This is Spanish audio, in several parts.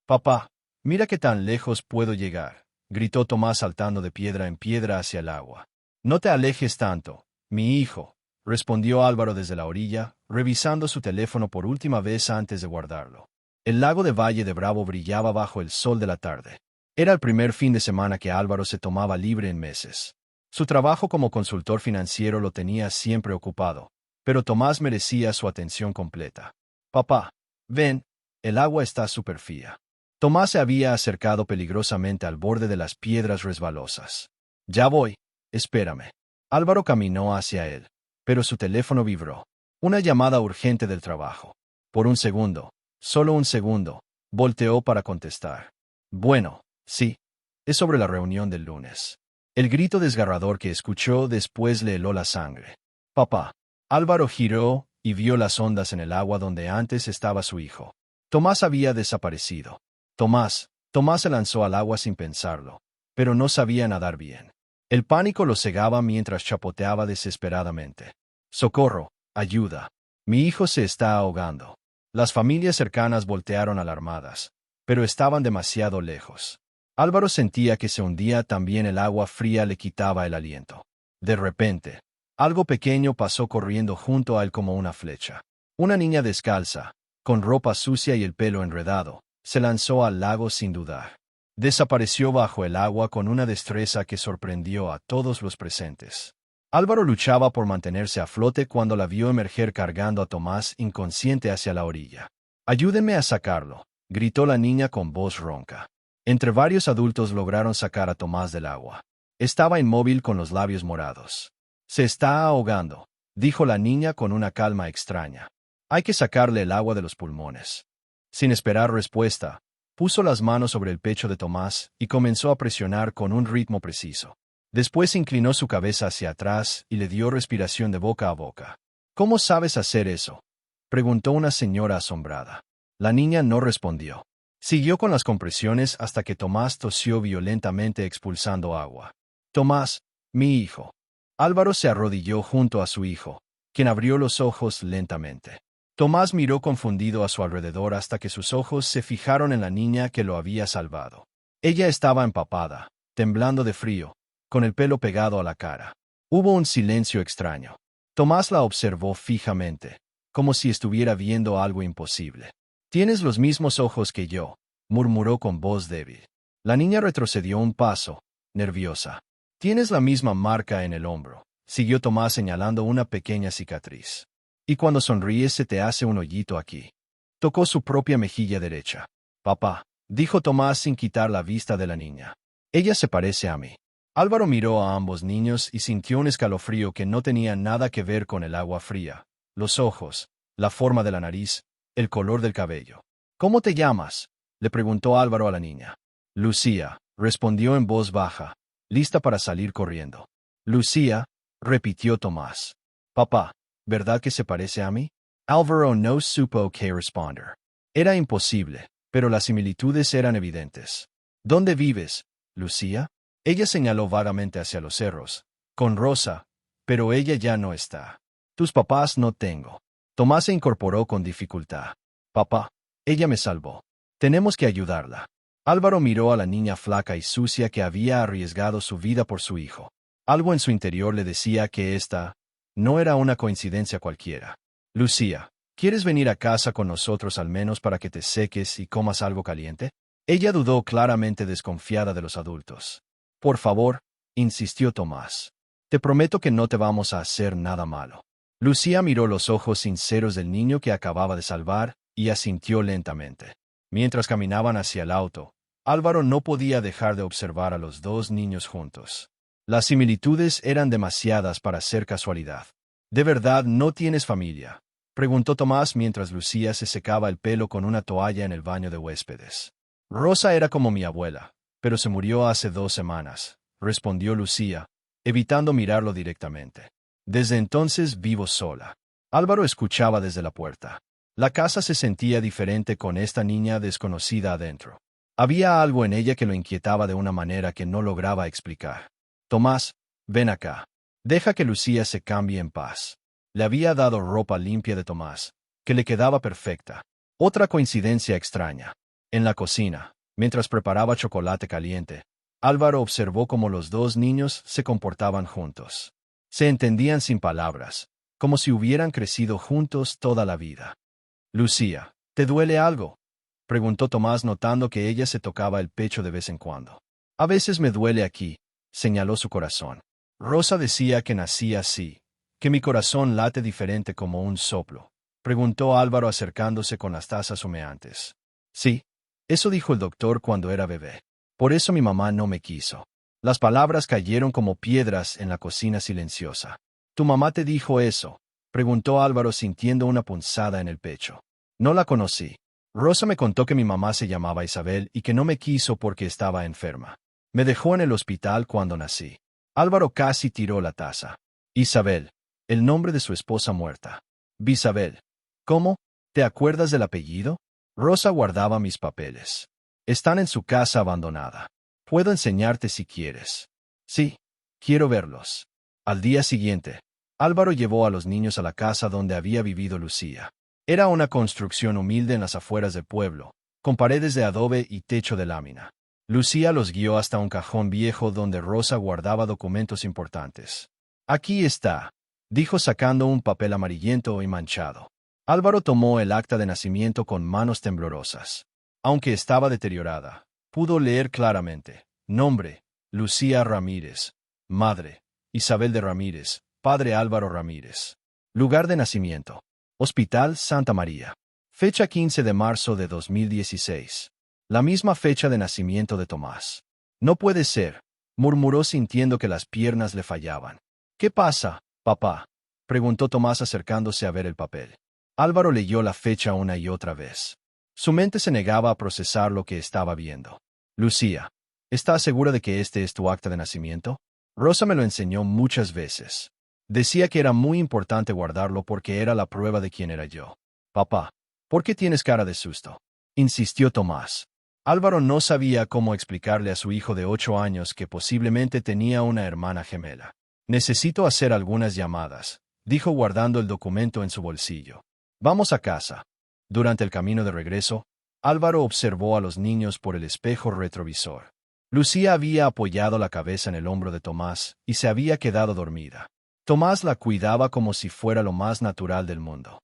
Papá, mira qué tan lejos puedo llegar, gritó Tomás saltando de piedra en piedra hacia el agua. No te alejes tanto, mi hijo, respondió Álvaro desde la orilla, revisando su teléfono por última vez antes de guardarlo. El lago de Valle de Bravo brillaba bajo el sol de la tarde. Era el primer fin de semana que Álvaro se tomaba libre en meses. Su trabajo como consultor financiero lo tenía siempre ocupado, pero Tomás merecía su atención completa. Papá, ven, el agua está súper fría. Tomás se había acercado peligrosamente al borde de las piedras resbalosas. Ya voy, espérame. Álvaro caminó hacia él, pero su teléfono vibró. Una llamada urgente del trabajo. Por un segundo, solo un segundo, volteó para contestar. Bueno, sí, es sobre la reunión del lunes. El grito desgarrador que escuchó después le heló la sangre. Papá. Álvaro giró y vio las ondas en el agua donde antes estaba su hijo. Tomás había desaparecido. Tomás se lanzó al agua sin pensarlo, pero no sabía nadar bien. El pánico lo cegaba mientras chapoteaba desesperadamente. ¡Socorro! ¡Ayuda! Mi hijo se está ahogando. Las familias cercanas voltearon alarmadas, pero estaban demasiado lejos. Álvaro sentía que se hundía también, el agua fría le quitaba el aliento. De repente, algo pequeño pasó corriendo junto a él como una flecha. Una niña descalza, con ropa sucia y el pelo enredado, se lanzó al lago sin dudar. Desapareció bajo el agua con una destreza que sorprendió a todos los presentes. Álvaro luchaba por mantenerse a flote cuando la vio emerger cargando a Tomás inconsciente hacia la orilla. «Ayúdenme a sacarlo», gritó la niña con voz ronca. Entre varios adultos lograron sacar a Tomás del agua. Estaba inmóvil con los labios morados. «Se está ahogando», dijo la niña con una calma extraña. «Hay que sacarle el agua de los pulmones». Sin esperar respuesta, puso las manos sobre el pecho de Tomás y comenzó a presionar con un ritmo preciso. Después inclinó su cabeza hacia atrás y le dio respiración de boca a boca. «¿Cómo sabes hacer eso?», preguntó una señora asombrada. La niña no respondió. Siguió con las compresiones hasta que Tomás tosió violentamente expulsando agua. «Tomás, mi hijo». Álvaro se arrodilló junto a su hijo, quien abrió los ojos lentamente. Tomás miró confundido a su alrededor hasta que sus ojos se fijaron en la niña que lo había salvado. Ella estaba empapada, temblando de frío, con el pelo pegado a la cara. Hubo un silencio extraño. Tomás la observó fijamente, como si estuviera viendo algo imposible. «Tienes los mismos ojos que yo», murmuró con voz débil. La niña retrocedió un paso, nerviosa. «Tienes la misma marca en el hombro», siguió Tomás señalando una pequeña cicatriz. «Y cuando sonríes se te hace un hoyito aquí». Tocó su propia mejilla derecha. «Papá», dijo Tomás sin quitar la vista de la niña. «Ella se parece a mí». Álvaro miró a ambos niños y sintió un escalofrío que no tenía nada que ver con el agua fría. Los ojos, la forma de la nariz, el color del cabello. «¿Cómo te llamas?», le preguntó Álvaro a la niña. «Lucía», respondió en voz baja, lista para salir corriendo. «Lucía», repitió Tomás. «Papá, ¿verdad que se parece a mí?». Álvaro no supo qué responder. Era imposible, pero las similitudes eran evidentes. «¿Dónde vives, Lucía?». Ella señaló vagamente hacia los cerros. «Con Rosa, pero ella ya no está». «Tus papás no tengo». Tomás se incorporó con dificultad. «Papá, ella me salvó. Tenemos que ayudarla». Álvaro miró a la niña flaca y sucia que había arriesgado su vida por su hijo. Algo en su interior le decía que esta no era una coincidencia cualquiera. «Lucía, ¿quieres venir a casa con nosotros al menos para que te seques y comas algo caliente?». Ella dudó, claramente desconfiada de los adultos. «Por favor», insistió Tomás. «Te prometo que no te vamos a hacer nada malo». Lucía miró los ojos sinceros del niño que acababa de salvar y asintió lentamente. Mientras caminaban hacia el auto, Álvaro no podía dejar de observar a los dos niños juntos. Las similitudes eran demasiadas para ser casualidad. «¿De verdad no tienes familia?», preguntó Tomás mientras Lucía se secaba el pelo con una toalla en el baño de huéspedes. «Rosa era como mi abuela, pero se murió hace 2 semanas», respondió Lucía, evitando mirarlo directamente. «Desde entonces vivo sola». Álvaro escuchaba desde la puerta. La casa se sentía diferente con esta niña desconocida adentro. Había algo en ella que lo inquietaba de una manera que no lograba explicar. «Tomás, ven acá. Deja que Lucía se cambie en paz». Le había dado ropa limpia de Tomás, que le quedaba perfecta. Otra coincidencia extraña. En la cocina, mientras preparaba chocolate caliente, Álvaro observó cómo los dos niños se comportaban juntos. Se entendían sin palabras, como si hubieran crecido juntos toda la vida. Lucía, ¿te duele algo?, preguntó Tomás notando que ella se tocaba el pecho de vez en cuando. A veces me duele aquí, señaló su corazón. Rosa decía que nací así, que mi corazón late diferente como un soplo, preguntó Álvaro acercándose con las tazas humeantes. Sí, eso dijo el doctor cuando era bebé. Por eso mi mamá no me quiso. Las palabras cayeron como piedras en la cocina silenciosa. ¿Tu mamá te dijo eso?, preguntó Álvaro sintiendo una punzada en el pecho. No la conocí. Rosa me contó que mi mamá se llamaba Isabel y que no me quiso porque estaba enferma. Me dejó en el hospital cuando nací. Álvaro casi tiró la taza. Isabel, el nombre de su esposa muerta. Bisabel. ¿Cómo? ¿Te acuerdas del apellido? Rosa guardaba mis papeles. Están en su casa abandonada. Puedo enseñarte si quieres. Sí, quiero verlos. Al día siguiente, Álvaro llevó a los niños a la casa donde había vivido Lucía. Era una construcción humilde en las afueras del pueblo, con paredes de adobe y techo de lámina. Lucía los guió hasta un cajón viejo donde Rosa guardaba documentos importantes. Aquí está, dijo sacando un papel amarillento y manchado. Álvaro tomó el acta de nacimiento con manos temblorosas. Aunque estaba deteriorada, pudo leer claramente. Nombre, Lucía Ramírez. Madre, Isabel de Ramírez. Padre Álvaro Ramírez. Lugar de nacimiento, Hospital Santa María. Fecha 15 de marzo de 2016. La misma fecha de nacimiento de Tomás. No puede ser, murmuró sintiendo que las piernas le fallaban. ¿Qué pasa, papá?, preguntó Tomás acercándose a ver el papel. Álvaro leyó la fecha una y otra vez. Su mente se negaba a procesar lo que estaba viendo. Lucía, ¿estás segura de que este es tu acta de nacimiento? Rosa me lo enseñó muchas veces. Decía que era muy importante guardarlo porque era la prueba de quién era yo. Papá, ¿por qué tienes cara de susto?, insistió Tomás. Álvaro no sabía cómo explicarle a su hijo de 8 años que posiblemente tenía una hermana gemela. Necesito hacer algunas llamadas, dijo guardando el documento en su bolsillo. Vamos a casa. Durante el camino de regreso, Álvaro observó a los niños por el espejo retrovisor. Lucía había apoyado la cabeza en el hombro de Tomás y se había quedado dormida. Tomás la cuidaba como si fuera lo más natural del mundo.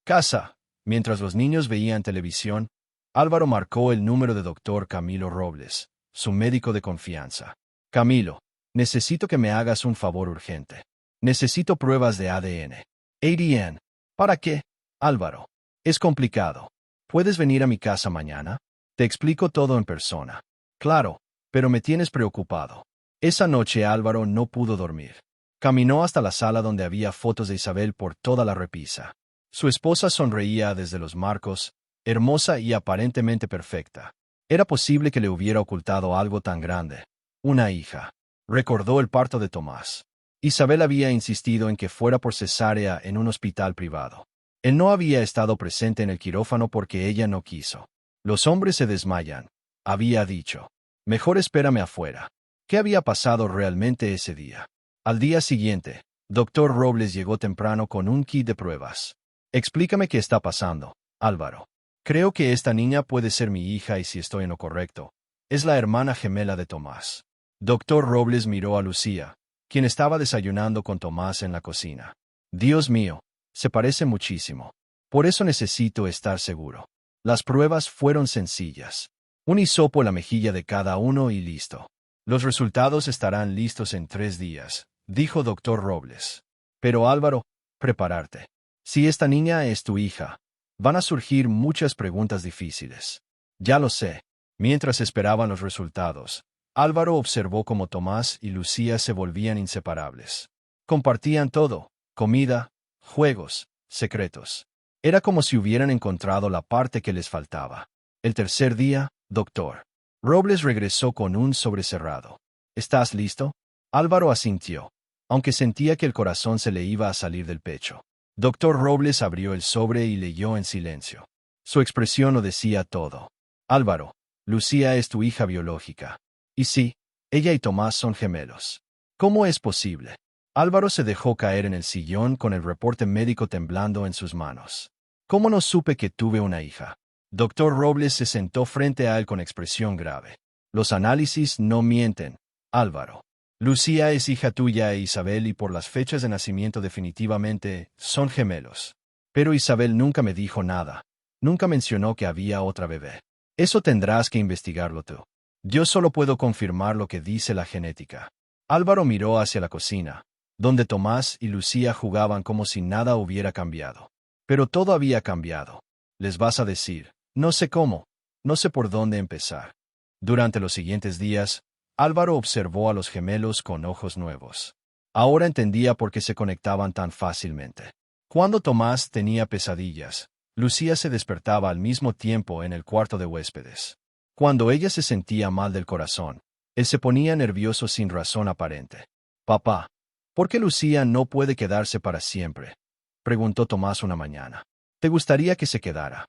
Casa. Mientras los niños veían televisión, Álvaro marcó el número de doctor Camilo Robles, su médico de confianza. Camilo, necesito que me hagas un favor urgente. Necesito pruebas de ADN. ADN. ¿Para qué? Álvaro. Es complicado. ¿Puedes venir a mi casa mañana? Te explico todo en persona. Claro, pero me tienes preocupado. Esa noche Álvaro no pudo dormir. Caminó hasta la sala donde había fotos de Isabel por toda la repisa. Su esposa sonreía desde los marcos, hermosa y aparentemente perfecta. Era posible que le hubiera ocultado algo tan grande. Una hija. Recordó el parto de Tomás. Isabel había insistido en que fuera por cesárea en un hospital privado. Él no había estado presente en el quirófano porque ella no quiso. Los hombres se desmayan, había dicho. Mejor espérame afuera. ¿Qué había pasado realmente ese día? Al día siguiente, Dr. Robles llegó temprano con un kit de pruebas. Explícame qué está pasando, Álvaro. Creo que esta niña puede ser mi hija y si estoy en lo correcto, es la hermana gemela de Tomás. Dr. Robles miró a Lucía, quien estaba desayunando con Tomás en la cocina. Dios mío, se parece muchísimo. Por eso necesito estar seguro. Las pruebas fueron sencillas. Un hisopo en la mejilla de cada uno y listo. Los resultados estarán listos en 3 días, dijo Dr. Robles. Pero Álvaro, prepararte. Si esta niña es tu hija, van a surgir muchas preguntas difíciles. Ya lo sé. Mientras esperaban los resultados, Álvaro observó cómo Tomás y Lucía se volvían inseparables. Compartían todo, comida, juegos, secretos. Era como si hubieran encontrado la parte que les faltaba. El tercer día, Dr. Robles regresó con un sobre cerrado. ¿Estás listo? Álvaro asintió, aunque sentía que el corazón se le iba a salir del pecho. Dr. Robles abrió el sobre y leyó en silencio. Su expresión lo decía todo. Álvaro, Lucía es tu hija biológica. Y sí, ella y Tomás son gemelos. ¿Cómo es posible? Álvaro se dejó caer en el sillón con el reporte médico temblando en sus manos. ¿Cómo no supe que tuve una hija? Doctor Robles se sentó frente a él con expresión grave. Los análisis no mienten, Álvaro. Lucía es hija tuya e Isabel y por las fechas de nacimiento definitivamente son gemelos. Pero Isabel nunca me dijo nada. Nunca mencionó que había otra bebé. Eso tendrás que investigarlo tú. Yo solo puedo confirmar lo que dice la genética. Álvaro miró hacia la cocina, donde Tomás y Lucía jugaban como si nada hubiera cambiado. Pero todo había cambiado. Les vas a decir, no sé cómo, no sé por dónde empezar. Durante los siguientes días, Álvaro observó a los gemelos con ojos nuevos. Ahora entendía por qué se conectaban tan fácilmente. Cuando Tomás tenía pesadillas, Lucía se despertaba al mismo tiempo en el cuarto de huéspedes. Cuando ella se sentía mal del corazón, él se ponía nervioso sin razón aparente. «Papá, ¿por qué Lucía no puede quedarse para siempre?», preguntó Tomás una mañana. «¿Te gustaría que se quedara?».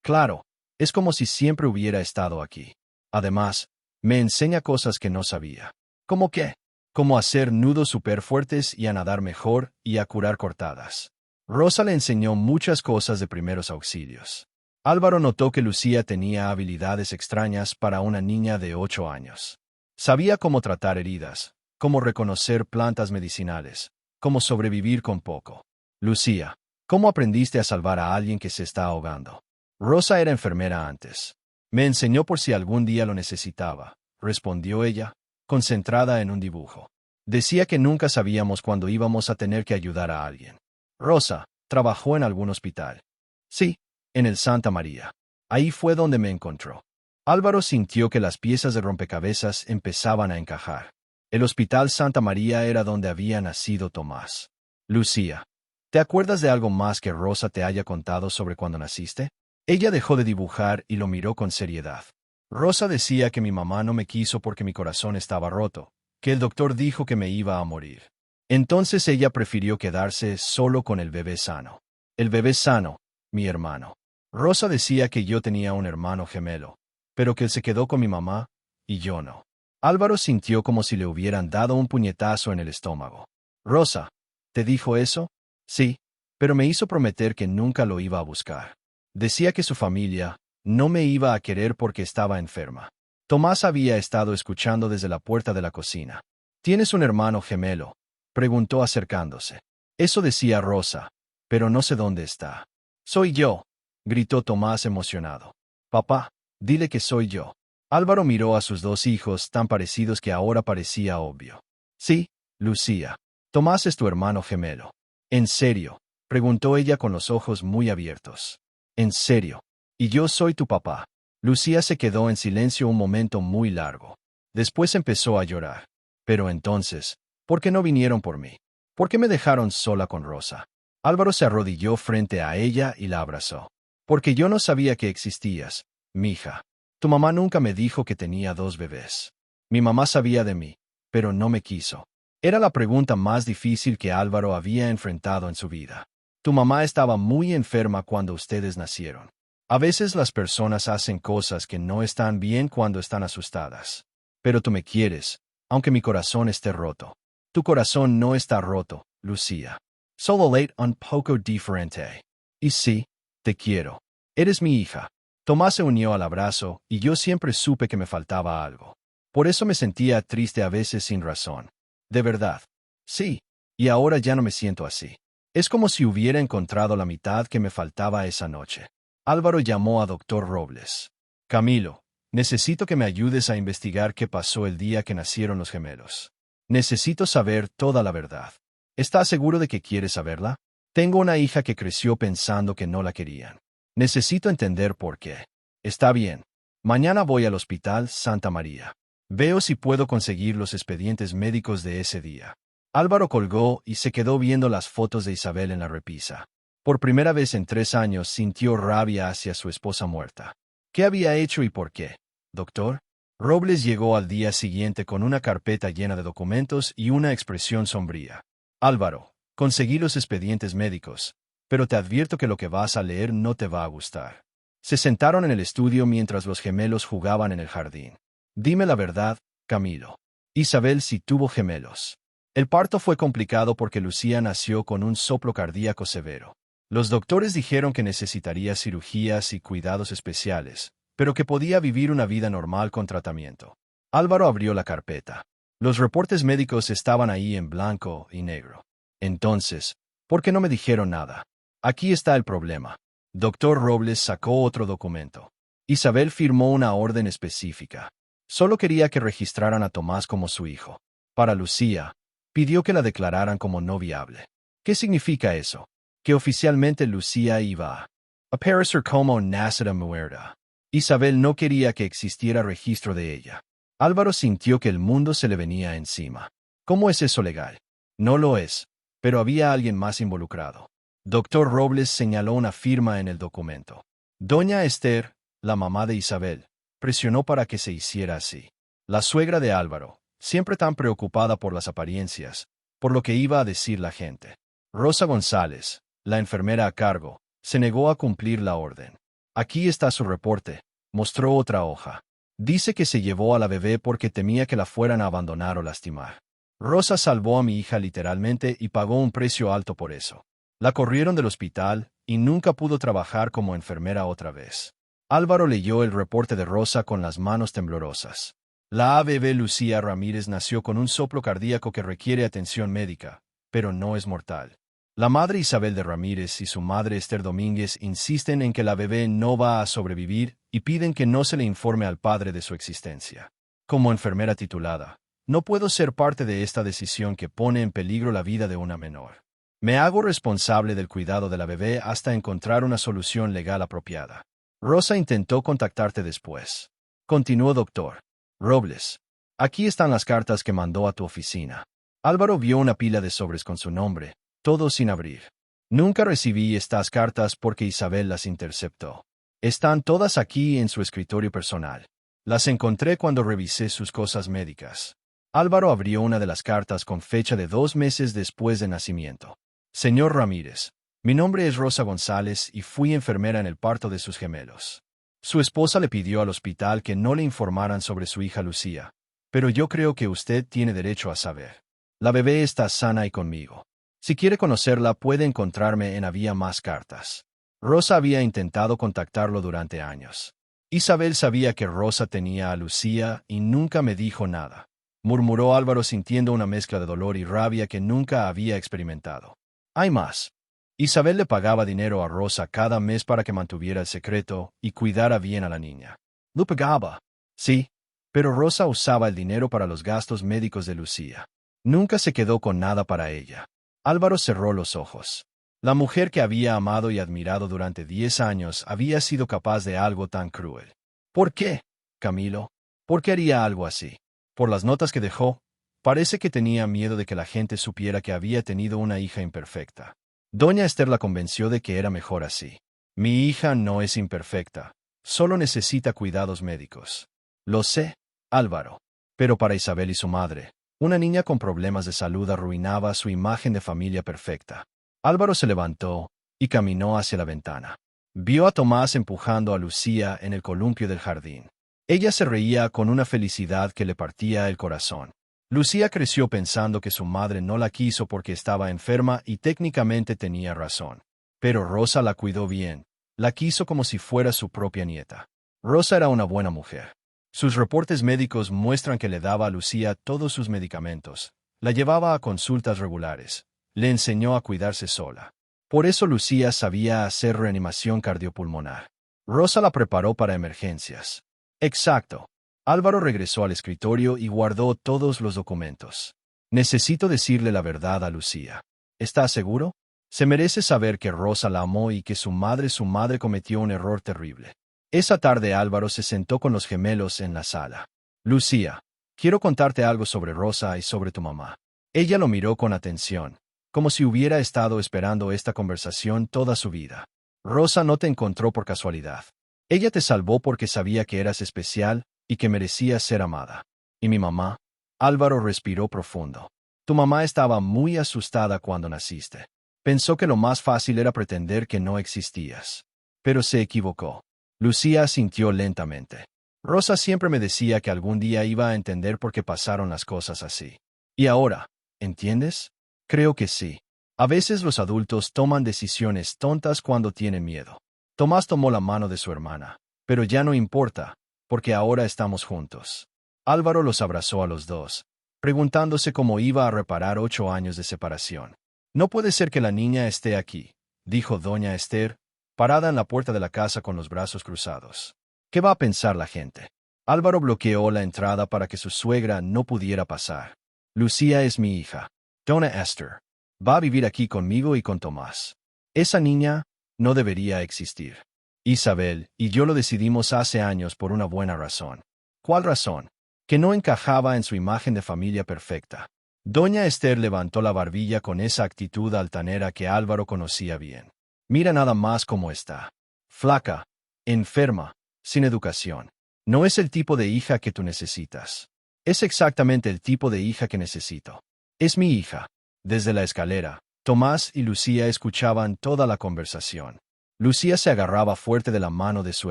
«Claro, es como si siempre hubiera estado aquí. Además, me enseña cosas que no sabía». «¿Cómo qué?». «Cómo hacer nudos súper fuertes y a nadar mejor y a curar cortadas». Rosa le enseñó muchas cosas de primeros auxilios. Álvaro notó que Lucía tenía habilidades extrañas para una niña de 8 años. Sabía cómo tratar heridas, cómo reconocer plantas medicinales, cómo sobrevivir con poco. «Lucía, ¿cómo aprendiste a salvar a alguien que se está ahogando?». «Rosa era enfermera antes. Me enseñó por si algún día lo necesitaba», respondió ella, concentrada en un dibujo. «Decía que nunca sabíamos cuándo íbamos a tener que ayudar a alguien». «Rosa, ¿trabajó en algún hospital?». «Sí, en el Santa María. Ahí fue donde me encontró». Álvaro sintió que las piezas de rompecabezas empezaban a encajar. El Hospital Santa María era donde había nacido Tomás. «Lucía, ¿te acuerdas de algo más que Rosa te haya contado sobre cuando naciste?». Ella dejó de dibujar y lo miró con seriedad. «Rosa decía que mi mamá no me quiso porque mi corazón estaba roto, que el doctor dijo que me iba a morir. Entonces ella prefirió quedarse solo con el bebé sano. El bebé sano, mi hermano. Rosa decía que yo tenía un hermano gemelo, pero que él se quedó con mi mamá, y yo no». Álvaro sintió como si le hubieran dado un puñetazo en el estómago. «¿Rosa, te dijo eso?». «Sí, pero me hizo prometer que nunca lo iba a buscar. Decía que su familia no me iba a querer porque estaba enferma». Tomás había estado escuchando desde la puerta de la cocina. «¿Tienes un hermano gemelo?», preguntó acercándose. «Eso decía Rosa, pero no sé dónde está». «Soy yo», gritó Tomás emocionado. «Papá, dile que soy yo». Álvaro miró a sus dos hijos tan parecidos que ahora parecía obvio. «Sí, Lucía. Tomás es tu hermano gemelo». «¿En serio?», preguntó ella con los ojos muy abiertos. «En serio. Y yo soy tu papá». Lucía se quedó en silencio un momento muy largo. Después empezó a llorar. «Pero entonces, ¿por qué no vinieron por mí? ¿Por qué me dejaron sola con Rosa?». Álvaro se arrodilló frente a ella y la abrazó. «Porque yo no sabía que existías, mija. Tu mamá nunca me dijo que tenía 2 bebés. Mi mamá sabía de mí, pero no me quiso». Era la pregunta más difícil que Álvaro había enfrentado en su vida. «Tu mamá estaba muy enferma cuando ustedes nacieron. A veces las personas hacen cosas que no están bien cuando están asustadas. Pero tú me quieres, aunque mi corazón esté roto». «Tu corazón no está roto, Lucía. Solo late un poco diferente. Y sí, te quiero. Eres mi hija». Tomás se unió al abrazo y yo siempre supe que me faltaba algo. Por eso me sentía triste a veces sin razón. «¿De verdad?». «Sí, y ahora ya no me siento así. Es como si hubiera encontrado la mitad que me faltaba esa noche». Álvaro llamó a Doctor Robles. «Camilo, necesito que me ayudes a investigar qué pasó el día que nacieron los gemelos. Necesito saber toda la verdad». «¿Estás seguro de que quieres saberla?». «Tengo una hija que creció pensando que no la querían. Necesito entender por qué». «Está bien. Mañana voy al Hospital Santa María. Veo si puedo conseguir los expedientes médicos de ese día». Álvaro colgó y se quedó viendo las fotos de Isabel en la repisa. Por primera vez en 3 años sintió rabia hacia su esposa muerta. ¿Qué había hecho y por qué? «Doctor». Robles llegó al día siguiente con una carpeta llena de documentos y una expresión sombría. «Álvaro, conseguí los expedientes médicos, pero te advierto que lo que vas a leer no te va a gustar». Se sentaron en el estudio mientras los gemelos jugaban en el jardín. «Dime la verdad, Camilo. Isabel sí tuvo gemelos». El parto fue complicado porque Lucía nació con un soplo cardíaco severo. Los doctores dijeron que necesitaría cirugías y cuidados especiales, pero que podía vivir una vida normal con tratamiento. Álvaro abrió la carpeta. Los reportes médicos estaban ahí en blanco y negro. Entonces, ¿por qué no me dijeron nada? Aquí está el problema. Doctor Robles sacó otro documento. Isabel firmó una orden específica. Solo quería que registraran a Tomás como su hijo. Para Lucía, pidió que la declararan como no viable. ¿Qué significa eso? Que oficialmente Lucía iba a aparecer como nacida muerta. Isabel no quería que existiera registro de ella. Álvaro sintió que el mundo se le venía encima. ¿Cómo es eso legal? No lo es, pero había alguien más involucrado. Doctor Robles señaló una firma en el documento. Doña Esther, la mamá de Isabel, presionó para que se hiciera así. La suegra de Álvaro, siempre tan preocupada por las apariencias, por lo que iba a decir la gente. Rosa González, la enfermera a cargo, se negó a cumplir la orden. Aquí está su reporte. Mostró otra hoja. Dice que se llevó a la bebé porque temía que la fueran a abandonar o lastimar. Rosa salvó a mi hija literalmente y pagó un precio alto por eso. La corrieron del hospital y nunca pudo trabajar como enfermera otra vez. Álvaro leyó el reporte de Rosa con las manos temblorosas. La bebé Lucía Ramírez nació con un soplo cardíaco que requiere atención médica, pero no es mortal. La madre Isabel de Ramírez y su madre Esther Domínguez insisten en que la bebé no va a sobrevivir y piden que no se le informe al padre de su existencia. Como enfermera titulada, no puedo ser parte de esta decisión que pone en peligro la vida de una menor. Me hago responsable del cuidado de la bebé hasta encontrar una solución legal apropiada. Rosa intentó contactarte después. Continuó doctor Robles. Aquí están las cartas que mandó a tu oficina. Álvaro vio una pila de sobres con su nombre, todo sin abrir. Nunca recibí estas cartas porque Isabel las interceptó. Están todas aquí en su escritorio personal. Las encontré cuando revisé sus cosas médicas. Álvaro abrió una de las cartas con fecha de 2 meses después de nacimiento. Señor Ramírez, mi nombre es Rosa González y fui enfermera en el parto de sus gemelos. Su esposa le pidió al hospital que no le informaran sobre su hija Lucía, pero yo creo que usted tiene derecho a saber. La bebé está sana y conmigo. Si quiere conocerla, puede encontrarme en Había Más Cartas. Rosa había intentado contactarlo durante años. Isabel sabía que Rosa tenía a Lucía y nunca me dijo nada, murmuró Álvaro sintiendo una mezcla de dolor y rabia que nunca había experimentado. Hay más. Isabel le pagaba dinero a Rosa cada mes para que mantuviera el secreto y cuidara bien a la niña. ¿Lo pagaba? Sí, pero Rosa usaba el dinero para los gastos médicos de Lucía. Nunca se quedó con nada para ella. Álvaro cerró los ojos. La mujer que había amado y admirado durante 10 años había sido capaz de algo tan cruel. ¿Por qué, Camilo? ¿Por qué haría algo así? Por las notas que dejó, parece que tenía miedo de que la gente supiera que había tenido una hija imperfecta. Doña Esther la convenció de que era mejor así. Mi hija no es imperfecta, solo necesita cuidados médicos. Lo sé, Álvaro. Pero para Isabel y su madre, una niña con problemas de salud arruinaba su imagen de familia perfecta. Álvaro se levantó y caminó hacia la ventana. Vio a Tomás empujando a Lucía en el columpio del jardín. Ella se reía con una felicidad que le partía el corazón. Lucía creció pensando que su madre no la quiso porque estaba enferma y técnicamente tenía razón. Pero Rosa la cuidó bien, la quiso como si fuera su propia nieta. Rosa era una buena mujer. Sus reportes médicos muestran que le daba a Lucía todos sus medicamentos, la llevaba a consultas regulares, le enseñó a cuidarse sola. Por eso Lucía sabía hacer reanimación cardiopulmonar. Rosa la preparó para emergencias. Exacto. Álvaro regresó al escritorio y guardó todos los documentos. Necesito decirle la verdad a Lucía. ¿Está seguro? Se merece saber que Rosa la amó y que su madre cometió un error terrible. Esa tarde Álvaro se sentó con los gemelos en la sala. Lucía, quiero contarte algo sobre Rosa y sobre tu mamá. Ella lo miró con atención, como si hubiera estado esperando esta conversación toda su vida. Rosa no te encontró por casualidad. Ella te salvó porque sabía que eras especial y que merecías ser amada. ¿Y mi mamá? Álvaro respiró profundo. Tu mamá estaba muy asustada cuando naciste. Pensó que lo más fácil era pretender que no existías. Pero se equivocó. Lucía asintió lentamente. Rosa siempre me decía que algún día iba a entender por qué pasaron las cosas así. ¿Y ahora, entiendes? Creo que sí. A veces los adultos toman decisiones tontas cuando tienen miedo. Tomás tomó la mano de su hermana. Pero ya no importa, porque ahora estamos juntos. Álvaro los abrazó a los dos, preguntándose cómo iba a reparar 8 años de separación. No puede ser que la niña esté aquí, dijo doña Esther, parada en la puerta de la casa con los brazos cruzados. ¿Qué va a pensar la gente? Álvaro bloqueó la entrada para que su suegra no pudiera pasar. Lucía es mi hija. Dona Esther. Va a vivir aquí conmigo y con Tomás. Esa niña no debería existir. Isabel y yo lo decidimos hace años por una buena razón. ¿Cuál razón? Que no encajaba en su imagen de familia perfecta. Doña Esther levantó la barbilla con esa actitud altanera que Álvaro conocía bien. Mira nada más cómo está. Flaca, enferma, sin educación. No es el tipo de hija que tú necesitas. Es exactamente el tipo de hija que necesito. Es mi hija. Desde la escalera, Tomás y Lucía escuchaban toda la conversación. Lucía se agarraba fuerte de la mano de su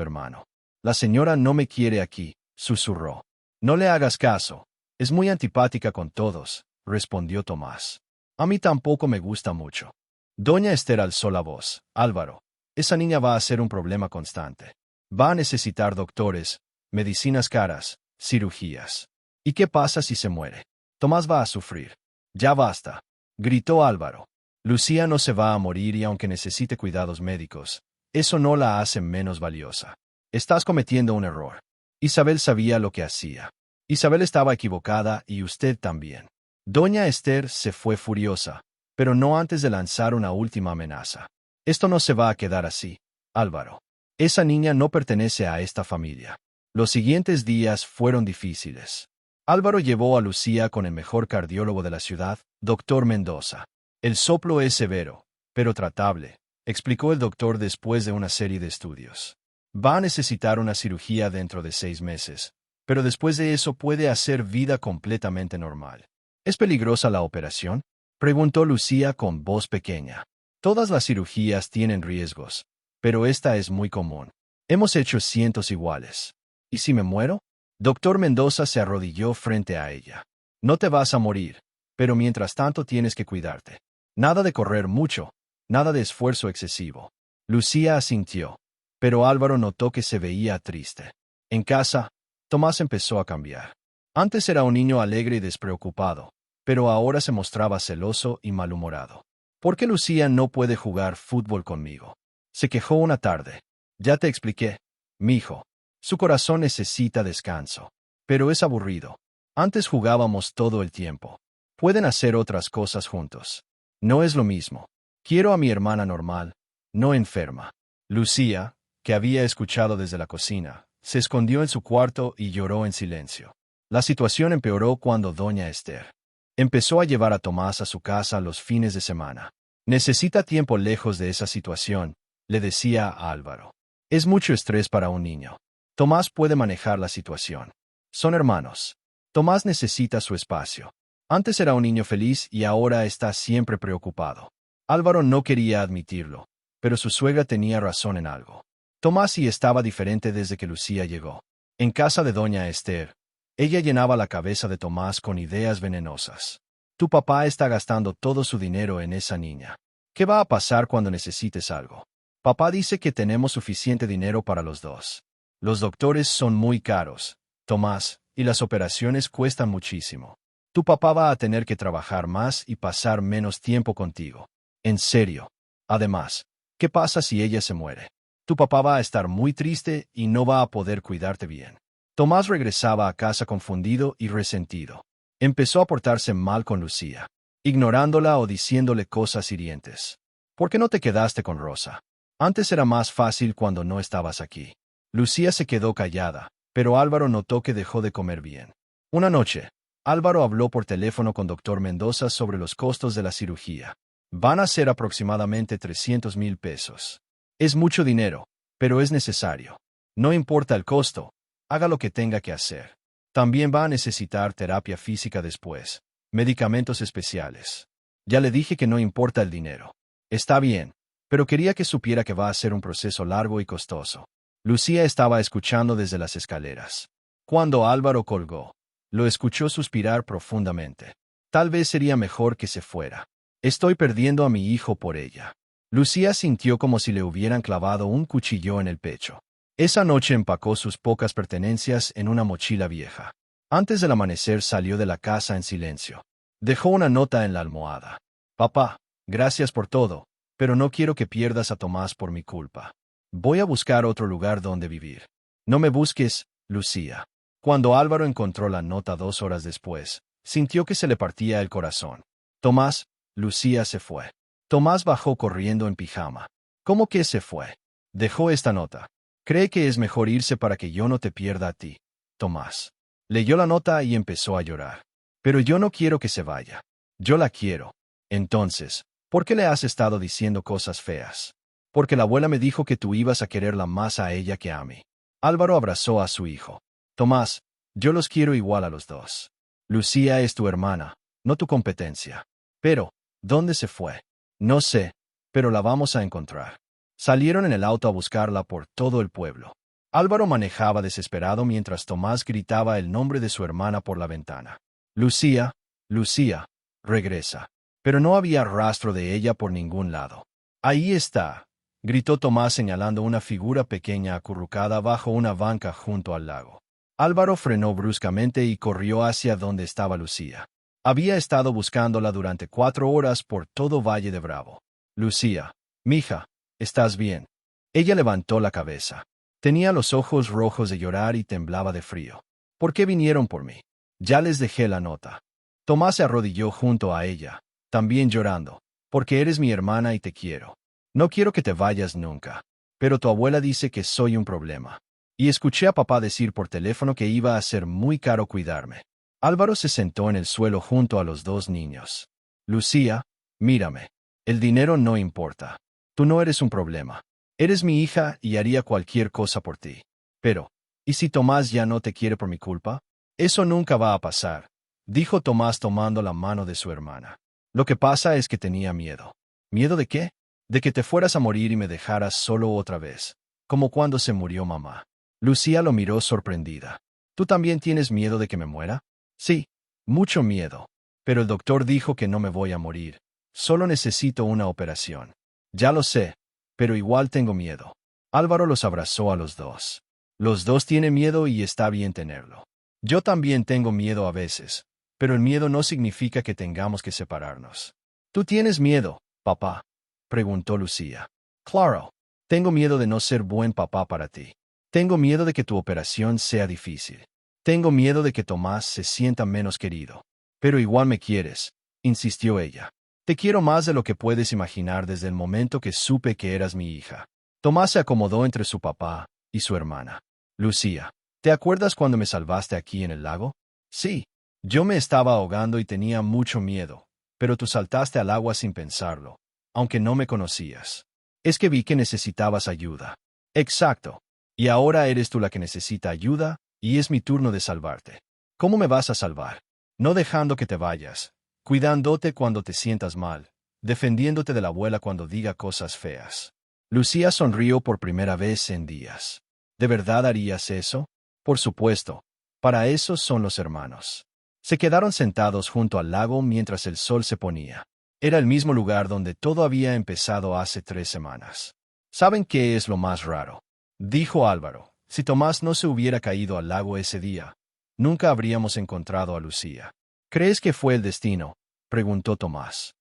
hermano. La señora no me quiere aquí, susurró. No le hagas caso. Es muy antipática con todos, respondió Tomás. A mí tampoco me gusta mucho. Doña Esther alzó la voz. Álvaro, esa niña va a ser un problema constante. Va a necesitar doctores, medicinas caras, cirugías. ¿Y qué pasa si se muere? Tomás va a sufrir. Ya basta, gritó Álvaro. Lucía no se va a morir y aunque necesite cuidados médicos, eso no la hace menos valiosa. Estás cometiendo un error. Isabel sabía lo que hacía. Isabel estaba equivocada y usted también. Doña Esther se fue furiosa, pero no antes de lanzar una última amenaza. Esto no se va a quedar así, Álvaro. Esa niña no pertenece a esta familia. Los siguientes días fueron difíciles. Álvaro llevó a Lucía con el mejor cardiólogo de la ciudad, doctor Mendoza. El soplo es severo, pero tratable, explicó el doctor después de una serie de estudios. Va a necesitar una cirugía dentro de 6 meses, pero después de eso puede hacer vida completamente normal. ¿Es peligrosa la operación? Preguntó Lucía con voz pequeña. Todas las cirugías tienen riesgos, pero esta es muy común. Hemos hecho cientos iguales. ¿Y si me muero? Doctor Mendoza se arrodilló frente a ella. No te vas a morir, pero mientras tanto tienes que cuidarte. Nada de correr mucho, nada de esfuerzo excesivo. Lucía asintió, pero Álvaro notó que se veía triste. En casa, Tomás empezó a cambiar. Antes era un niño alegre y despreocupado, pero ahora se mostraba celoso y malhumorado. ¿Por qué Lucía no puede jugar fútbol conmigo? Se quejó una tarde. Ya te expliqué, mijo. Su corazón necesita descanso. Pero es aburrido. Antes jugábamos todo el tiempo. Pueden hacer otras cosas juntos. No es lo mismo. Quiero a mi hermana normal, no enferma. Lucía, que había escuchado desde la cocina, se escondió en su cuarto y lloró en silencio. La situación empeoró cuando doña Esther empezó a llevar a Tomás a su casa los fines de semana. Necesita tiempo lejos de esa situación, le decía a Álvaro. Es mucho estrés para un niño. Tomás puede manejar la situación. Son hermanos. Tomás necesita su espacio. Antes era un niño feliz y ahora está siempre preocupado. Álvaro no quería admitirlo, pero su suegra tenía razón en algo. Tomás sí estaba diferente desde que Lucía llegó. En casa de doña Esther, ella llenaba la cabeza de Tomás con ideas venenosas. Tu papá está gastando todo su dinero en esa niña. ¿Qué va a pasar cuando necesites algo? Papá dice que tenemos suficiente dinero para los dos. Los doctores son muy caros, Tomás, y las operaciones cuestan muchísimo. Tu papá va a tener que trabajar más y pasar menos tiempo contigo. En serio. Además, ¿qué pasa si ella se muere? Tu papá va a estar muy triste y no va a poder cuidarte bien. Tomás regresaba a casa confundido y resentido. Empezó a portarse mal con Lucía, ignorándola o diciéndole cosas hirientes. ¿Por qué no te quedaste con Rosa? Antes era más fácil cuando no estabas aquí. Lucía se quedó callada, pero Álvaro notó que dejó de comer bien. Una noche, Álvaro habló por teléfono con doctor Mendoza sobre los costos de la cirugía. Van a ser aproximadamente 300,000 pesos. Es mucho dinero, pero es necesario. No importa el costo, haga lo que tenga que hacer. También va a necesitar terapia física después, medicamentos especiales. Ya le dije que no importa el dinero. Está bien, pero quería que supiera que va a ser un proceso largo y costoso. Lucía estaba escuchando desde las escaleras. Cuando Álvaro colgó, lo escuchó suspirar profundamente. Tal vez sería mejor que se fuera. Estoy perdiendo a mi hijo por ella. Lucía sintió como si le hubieran clavado un cuchillo en el pecho. Esa noche empacó sus pocas pertenencias en una mochila vieja. Antes del amanecer salió de la casa en silencio. Dejó una nota en la almohada. Papá, gracias por todo, pero no quiero que pierdas a Tomás por mi culpa. Voy a buscar otro lugar donde vivir. No me busques, Lucía. Cuando Álvaro encontró la nota 2 horas después, sintió que se le partía el corazón. Tomás, Lucía se fue. Tomás bajó corriendo en pijama. ¿Cómo que se fue? Dejó esta nota. Cree que es mejor irse para que yo no te pierda a ti. Tomás. Leyó la nota y empezó a llorar. Pero yo no quiero que se vaya. Yo la quiero. Entonces, ¿por qué le has estado diciendo cosas feas? Porque la abuela me dijo que tú ibas a quererla más a ella que a mí. Álvaro abrazó a su hijo. Tomás, yo los quiero igual a los dos. Lucía es tu hermana, no tu competencia. Pero, ¿dónde se fue? No sé, pero la vamos a encontrar. Salieron en el auto a buscarla por todo el pueblo. Álvaro manejaba desesperado mientras Tomás gritaba el nombre de su hermana por la ventana. Lucía, Lucía, regresa. Pero no había rastro de ella por ningún lado. Ahí está, gritó Tomás señalando una figura pequeña acurrucada bajo una banca junto al lago. Álvaro frenó bruscamente y corrió hacia donde estaba Lucía. Había estado buscándola durante 4 horas por todo Valle de Bravo. Lucía, mija, ¿estás bien? Ella levantó la cabeza. Tenía los ojos rojos de llorar y temblaba de frío. ¿Por qué vinieron por mí? Ya les dejé la nota. Tomás se arrodilló junto a ella, también llorando, porque eres mi hermana y te quiero. No quiero que te vayas nunca. Pero tu abuela dice que soy un problema. Y escuché a papá decir por teléfono que iba a ser muy caro cuidarme. Álvaro se sentó en el suelo junto a los 2 niños. Lucía, mírame. El dinero no importa. Tú no eres un problema. Eres mi hija y haría cualquier cosa por ti. Pero, ¿y si Tomás ya no te quiere por mi culpa? Eso nunca va a pasar, dijo Tomás tomando la mano de su hermana. Lo que pasa es que tenía miedo. ¿Miedo de qué? De que te fueras a morir y me dejaras solo otra vez, como cuando se murió mamá. Lucía lo miró sorprendida. ¿Tú también tienes miedo de que me muera? Sí, mucho miedo. Pero el doctor dijo que no me voy a morir. Solo necesito una operación. Ya lo sé, pero igual tengo miedo. Álvaro los abrazó a los dos. Los dos tienen miedo y está bien tenerlo. Yo también tengo miedo a veces, pero el miedo no significa que tengamos que separarnos. ¿Tú tienes miedo, papá? Preguntó Lucía. Claro, tengo miedo de no ser buen papá para ti. Tengo miedo de que tu operación sea difícil. Tengo miedo de que Tomás se sienta menos querido. Pero igual me quieres, insistió ella. Te quiero más de lo que puedes imaginar desde el momento que supe que eras mi hija. Tomás se acomodó entre su papá y su hermana. Lucía, ¿te acuerdas cuando me salvaste aquí en el lago? Sí. Yo me estaba ahogando y tenía mucho miedo, pero tú saltaste al agua sin pensarlo, aunque no me conocías. Es que vi que necesitabas ayuda. Exacto. Y ahora eres tú la que necesita ayuda, y es mi turno de salvarte. ¿Cómo me vas a salvar? No dejando que te vayas, cuidándote cuando te sientas mal, defendiéndote de la abuela cuando diga cosas feas. Lucía sonrió por primera vez en días. ¿De verdad harías eso? Por supuesto. Para eso son los hermanos. Se quedaron sentados junto al lago mientras el sol se ponía. Era el mismo lugar donde todo había empezado hace 3 semanas. ¿Saben qué es lo más raro? Dijo Álvaro. Si Tomás no se hubiera caído al lago ese día, nunca habríamos encontrado a Lucía. ¿Crees que fue el destino? Preguntó Tomás.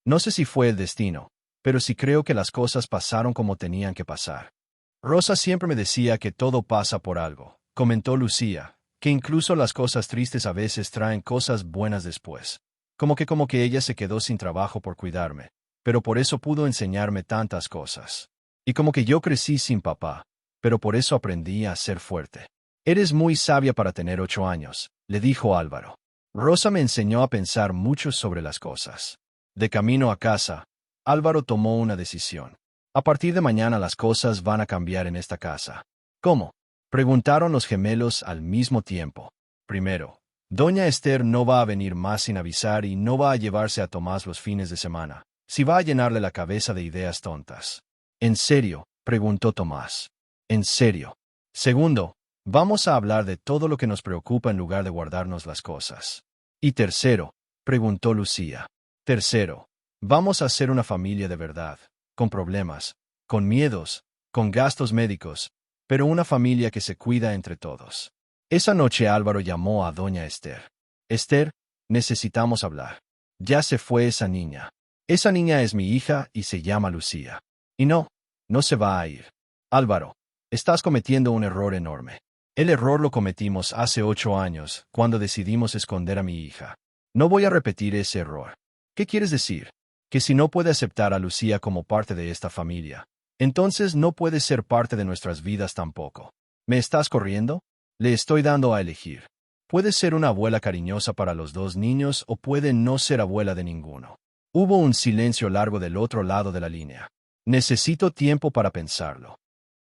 No sé si fue el destino, pero sí creo que las cosas pasaron como tenían que pasar. Rosa siempre me decía que todo pasa por algo, comentó Lucía, que incluso las cosas tristes a veces traen cosas buenas después. Como que ella se quedó sin trabajo por cuidarme, pero por eso pudo enseñarme tantas cosas. Y como que yo crecí sin papá, pero por eso aprendí a ser fuerte. Eres muy sabia para tener 8 años, le dijo Álvaro. Rosa me enseñó a pensar mucho sobre las cosas. De camino a casa, Álvaro tomó una decisión. A partir de mañana las cosas van a cambiar en esta casa. ¿Cómo? Preguntaron los gemelos al mismo tiempo. Primero, doña Esther no va a venir más sin avisar y no va a llevarse a Tomás los fines de semana, si va a llenarle la cabeza de ideas tontas. ¿En serio? Preguntó Tomás. ¿En serio? Segundo, vamos a hablar de todo lo que nos preocupa en lugar de guardarnos las cosas. ¿Y tercero? Preguntó Lucía. Tercero, Vamos a ser una familia de verdad, con problemas, con miedos, con gastos médicos, pero una familia que se cuida entre todos. Esa noche Álvaro llamó a doña Esther. Esther, necesitamos hablar. Ya se fue esa niña. Esa niña es mi hija y se llama Lucía. Y no se va a ir. Álvaro, estás cometiendo un error enorme. El error lo cometimos hace 8 años, cuando decidimos esconder a mi hija. No voy a repetir ese error. ¿Qué quieres decir? Que si no puede aceptar a Lucía como parte de esta familia, entonces no puede ser parte de nuestras vidas tampoco. ¿Me estás corriendo? Le estoy dando a elegir. Puede ser una abuela cariñosa para los 2 niños o puede no ser abuela de ninguno. Hubo un silencio largo del otro lado de la línea. Necesito tiempo para pensarlo.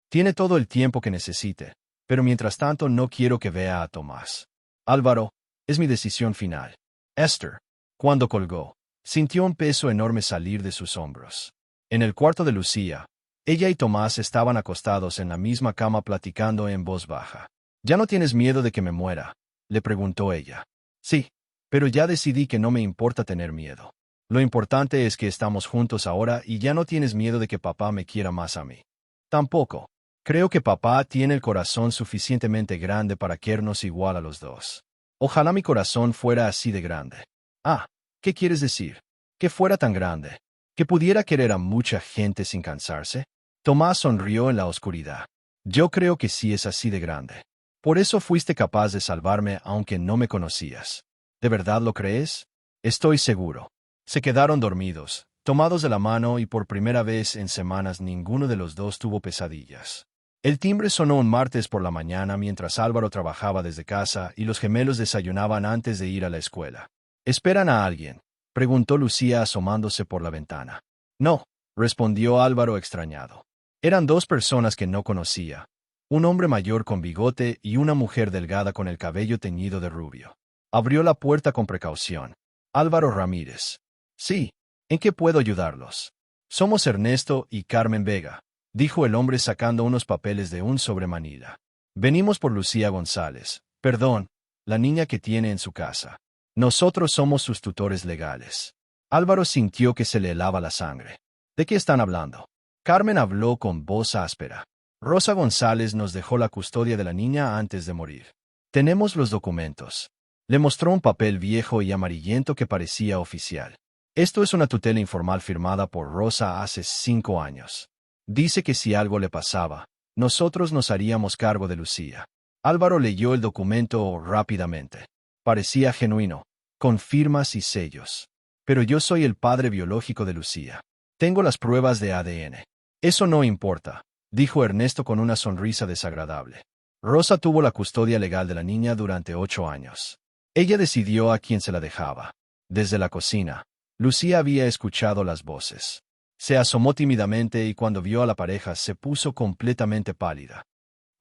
Tiene todo el tiempo que necesite, pero mientras tanto no quiero que vea a Tomás. Álvaro, es mi decisión final. Esther, cuando colgó, sintió un peso enorme salir de sus hombros. En el cuarto de Lucía, ella y Tomás estaban acostados en la misma cama platicando en voz baja. ¿Ya no tienes miedo de que me muera?, le preguntó ella. Sí, pero ya decidí que no me importa tener miedo. Lo importante es que estamos juntos ahora y ya no tienes miedo de que papá me quiera más a mí. Tampoco. Creo que papá tiene el corazón suficientemente grande para querernos igual a los dos. Ojalá mi corazón fuera así de grande. Ah, ¿qué quieres decir? Que fuera tan grande. ¿Que pudiera querer a mucha gente sin cansarse? Tomás sonrió en la oscuridad. Yo creo que sí es así de grande. Por eso fuiste capaz de salvarme aunque no me conocías. ¿De verdad lo crees? Estoy seguro. Se quedaron dormidos, tomados de la mano y por primera vez en semanas ninguno de los dos tuvo pesadillas. El timbre sonó un martes por la mañana mientras Álvaro trabajaba desde casa y los gemelos desayunaban antes de ir a la escuela. ¿Esperan a alguien?, preguntó Lucía asomándose por la ventana. No, respondió Álvaro extrañado. Eran 2 personas que no conocía. Un hombre mayor con bigote y una mujer delgada con el cabello teñido de rubio. Abrió la puerta con precaución. Álvaro Ramírez. Sí, ¿en qué puedo ayudarlos? Somos Ernesto y Carmen Vega, dijo el hombre sacando unos papeles de un sobremanila. Venimos por Lucía González, perdón, la niña que tiene en su casa. Nosotros somos sus tutores legales. Álvaro sintió que se le helaba la sangre. ¿De qué están hablando? Carmen habló con voz áspera. Rosa González nos dejó la custodia de la niña antes de morir. Tenemos los documentos. Le mostró un papel viejo y amarillento que parecía oficial. Esto es una tutela informal firmada por Rosa hace 5 años. Dice que si algo le pasaba, nosotros nos haríamos cargo de Lucía. Álvaro leyó el documento rápidamente. Parecía genuino, con firmas y sellos. Pero yo soy el padre biológico de Lucía. Tengo las pruebas de ADN. Eso no importa, dijo Ernesto con una sonrisa desagradable. Rosa tuvo la custodia legal de la niña durante 8 años. Ella decidió a quién se la dejaba. Desde la cocina, Lucía había escuchado las voces. Se asomó tímidamente y cuando vio a la pareja se puso completamente pálida.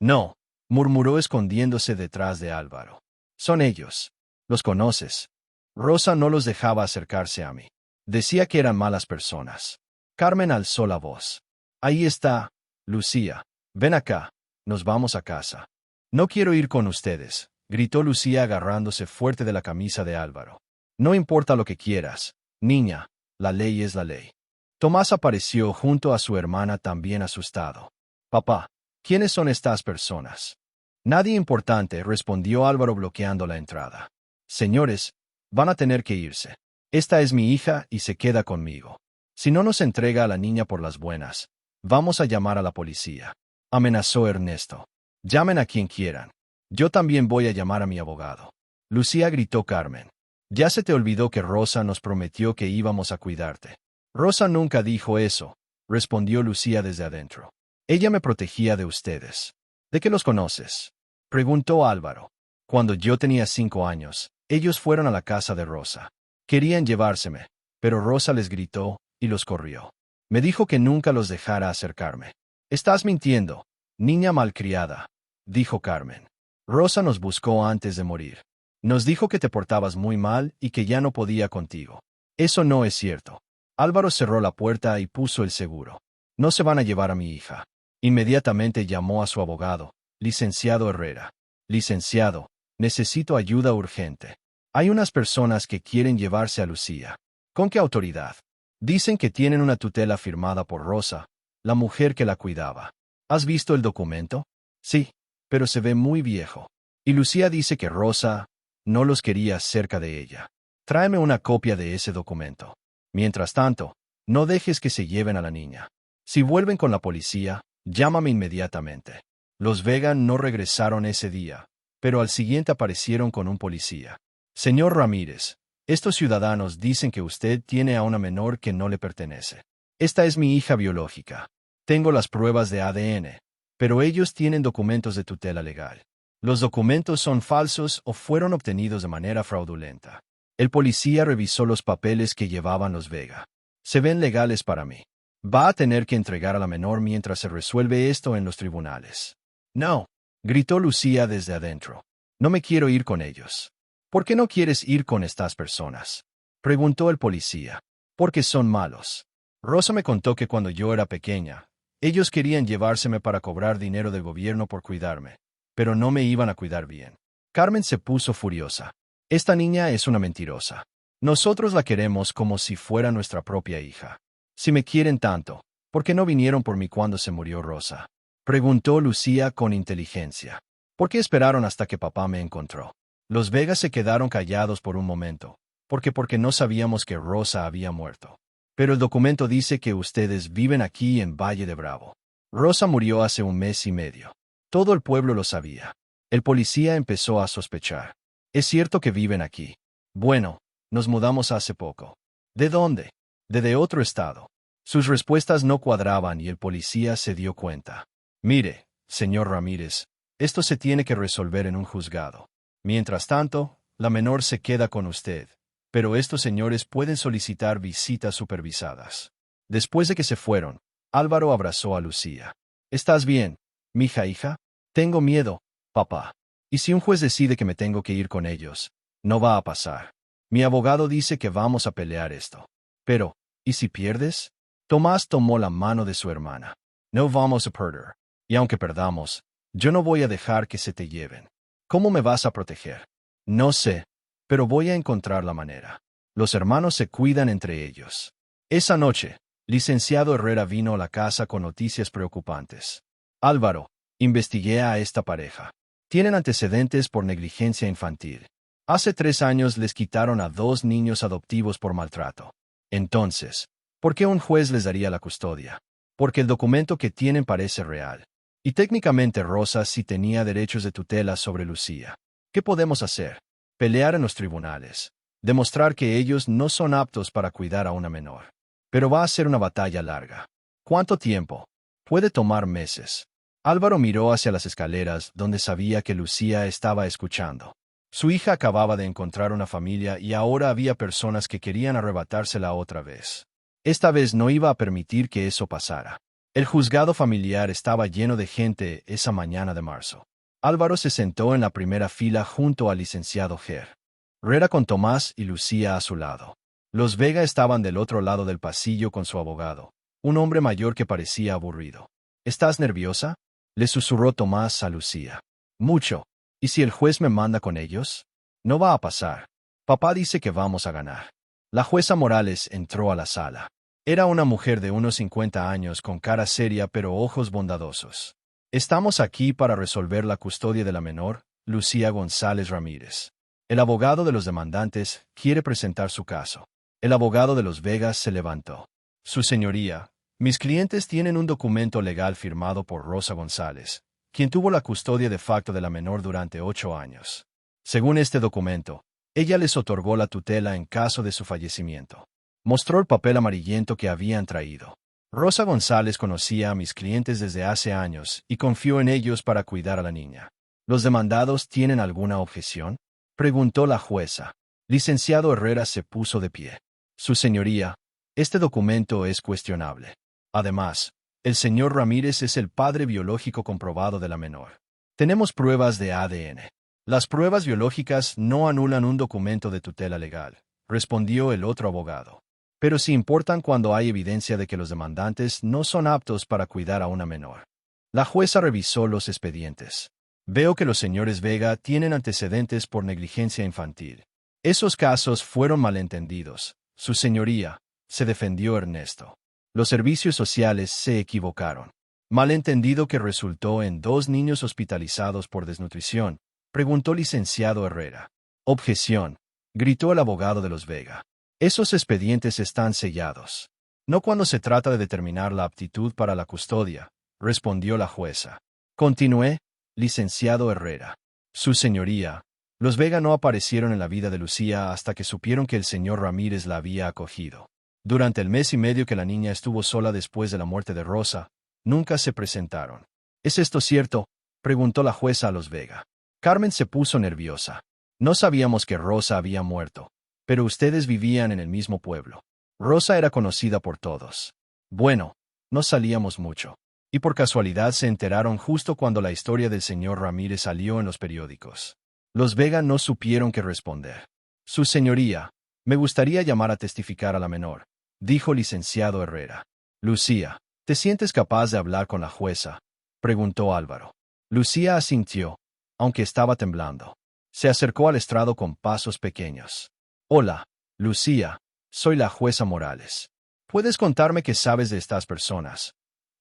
No, murmuró escondiéndose detrás de Álvaro. Son ellos. Los conoces. Rosa no los dejaba acercarse a mí. Decía que eran malas personas. Carmen alzó la voz. Ahí está, Lucía. Ven acá. Nos vamos a casa. No quiero ir con ustedes, gritó Lucía agarrándose fuerte de la camisa de Álvaro. No importa lo que quieras, niña, la ley es la ley. Tomás apareció junto a su hermana también asustado. Papá, ¿quiénes son estas personas? Nadie importante, respondió Álvaro bloqueando la entrada. Señores, van a tener que irse. Esta es mi hija y se queda conmigo. Si no nos entrega a la niña por las buenas, vamos a llamar a la policía. Amenazó Ernesto. Llamen a quien quieran. Yo también voy a llamar a mi abogado. Lucía, gritó Carmen. Ya se te olvidó que Rosa nos prometió que íbamos a cuidarte. Rosa nunca dijo eso, respondió Lucía desde adentro. Ella me protegía de ustedes. ¿De qué los conoces?, preguntó Álvaro. Cuando yo tenía 5 años, ellos fueron a la casa de Rosa. Querían llevárseme, pero Rosa les gritó y los corrió. Me dijo que nunca los dejara acercarme. Estás mintiendo, niña malcriada, dijo Carmen. Rosa nos buscó antes de morir. Nos dijo que te portabas muy mal y que ya no podía contigo. Eso no es cierto. Álvaro cerró la puerta y puso el seguro. No se van a llevar a mi hija. Inmediatamente llamó a su abogado, licenciado Herrera. Licenciado, necesito ayuda urgente. Hay unas personas que quieren llevarse a Lucía. ¿Con qué autoridad? Dicen que tienen una tutela firmada por Rosa, la mujer que la cuidaba. ¿Has visto el documento? Sí, pero se ve muy viejo. Y Lucía dice que Rosa no los quería cerca de ella. Tráeme una copia de ese documento. Mientras tanto, no dejes que se lleven a la niña. Si vuelven con la policía, llámame inmediatamente. Los Vega no regresaron ese día, pero al siguiente aparecieron con un policía. Señor Ramírez, estos ciudadanos dicen que usted tiene a una menor que no le pertenece. Esta es mi hija biológica. Tengo las pruebas de ADN, pero ellos tienen documentos de tutela legal. Los documentos son falsos o fueron obtenidos de manera fraudulenta. El policía revisó los papeles que llevaban los Vega. Se ven legales para mí. Va a tener que entregar a la menor mientras se resuelve esto en los tribunales. No, gritó Lucía desde adentro. No me quiero ir con ellos. ¿Por qué no quieres ir con estas personas? Preguntó el policía. Porque son malos. Rosa me contó que cuando yo era pequeña, ellos querían llevárseme para cobrar dinero del gobierno por cuidarme, pero no me iban a cuidar bien. Carmen se puso furiosa. Esta niña es una mentirosa. Nosotros la queremos como si fuera nuestra propia hija. Si me quieren tanto, ¿por qué no vinieron por mí cuando se murió Rosa? Preguntó Lucía con inteligencia. ¿Por qué esperaron hasta que papá me encontró? Los Vegas se quedaron callados por un momento, porque no sabíamos que Rosa había muerto. Pero el documento dice que ustedes viven aquí en Valle de Bravo. Rosa murió hace un mes y medio. Todo el pueblo lo sabía. El policía empezó a sospechar. ¿Es cierto que viven aquí? Bueno, nos mudamos hace poco. ¿De dónde? De otro estado. Sus respuestas no cuadraban y el policía se dio cuenta. Mire, señor Ramírez, esto se tiene que resolver en un juzgado. Mientras tanto, la menor se queda con usted, pero estos señores pueden solicitar visitas supervisadas. Después de que se fueron, Álvaro abrazó a Lucía. ¿Estás bien, mija hija? Tengo miedo, papá. ¿Y si un juez decide que me tengo que ir con ellos? No va a pasar. Mi abogado dice que vamos a pelear esto. Pero, ¿y si pierdes? Tomás tomó la mano de su hermana. No vamos a perder. Y aunque perdamos, yo no voy a dejar que se te lleven. ¿Cómo me vas a proteger? No sé, pero voy a encontrar la manera. Los hermanos se cuidan entre ellos. Esa noche, licenciado Herrera vino a la casa con noticias preocupantes. Álvaro, investigué a esta pareja. Tienen antecedentes por negligencia infantil. Hace 3 años les quitaron a 2 niños adoptivos por maltrato. Entonces, ¿por qué un juez les daría la custodia? Porque el documento que tienen parece real. Y técnicamente Rosa sí tenía derechos de tutela sobre Lucía. ¿Qué podemos hacer? Pelear en los tribunales. Demostrar que ellos no son aptos para cuidar a una menor. Pero va a ser una batalla larga. ¿Cuánto tiempo? Puede tomar meses. Álvaro miró hacia las escaleras donde sabía que Lucía estaba escuchando. Su hija acababa de encontrar una familia y ahora había personas que querían arrebatársela otra vez. Esta vez no iba a permitir que eso pasara. El juzgado familiar estaba lleno de gente esa mañana de marzo. Álvaro se sentó en la primera fila junto al licenciado Herrera con Tomás y Lucía a su lado. Los Vega estaban del otro lado del pasillo con su abogado, un hombre mayor que parecía aburrido. ¿Estás nerviosa?, le susurró Tomás a Lucía. Mucho. ¿Y si el juez me manda con ellos? No va a pasar. Papá dice que vamos a ganar. La jueza Morales entró a la sala. Era una mujer de unos 50 años con cara seria pero ojos bondadosos. Estamos aquí para resolver la custodia de la menor, Lucía González Ramírez. El abogado de los demandantes quiere presentar su caso. El abogado de los Vegas se levantó. Su señoría, mis clientes tienen un documento legal firmado por Rosa González, quien tuvo la custodia de facto de la menor durante 8 años. Según este documento, ella les otorgó la tutela en caso de su fallecimiento. Mostró el papel amarillento que habían traído. Rosa González conocía a mis clientes desde hace años y confió en ellos para cuidar a la niña. ¿Los demandados tienen alguna objeción?, preguntó la jueza. Licenciado Herrera se puso de pie. Su señoría, este documento es cuestionable. Además, el señor Ramírez es el padre biológico comprobado de la menor. Tenemos pruebas de ADN. Las pruebas biológicas no anulan un documento de tutela legal, respondió el otro abogado. Pero sí importan cuando hay evidencia de que los demandantes no son aptos para cuidar a una menor. La jueza revisó los expedientes. Veo que los señores Vega tienen antecedentes por negligencia infantil. Esos casos fueron malentendidos, su señoría. se defendió Ernesto. Los servicios sociales se equivocaron. Malentendido que resultó en 2 niños hospitalizados por desnutrición, preguntó licenciado Herrera. Objeción, gritó el abogado de los Vega. Esos expedientes están sellados. No cuando se trata de determinar la aptitud para la custodia, respondió la jueza. Continué, licenciado Herrera. Su señoría, los Vega no aparecieron en la vida de Lucía hasta que supieron que el señor Ramírez la había acogido. Durante el mes y medio que la niña estuvo sola después de la muerte de Rosa, nunca se presentaron. ¿Es esto cierto?, preguntó la jueza a los Vega. Carmen se puso nerviosa. No sabíamos que Rosa había muerto, pero ustedes vivían en el mismo pueblo. Rosa era conocida por todos. Bueno, no salíamos mucho. Y por casualidad se enteraron justo cuando la historia del señor Ramírez salió en los periódicos. Los Vega no supieron qué responder. Su señoría, me gustaría llamar a testificar a la menor, dijo licenciado Herrera. Lucía, ¿te sientes capaz de hablar con la jueza?, preguntó Álvaro. Lucía asintió, aunque estaba temblando. Se acercó al estrado con pasos pequeños. Hola, Lucía, soy la jueza Morales. ¿Puedes contarme qué sabes de estas personas?,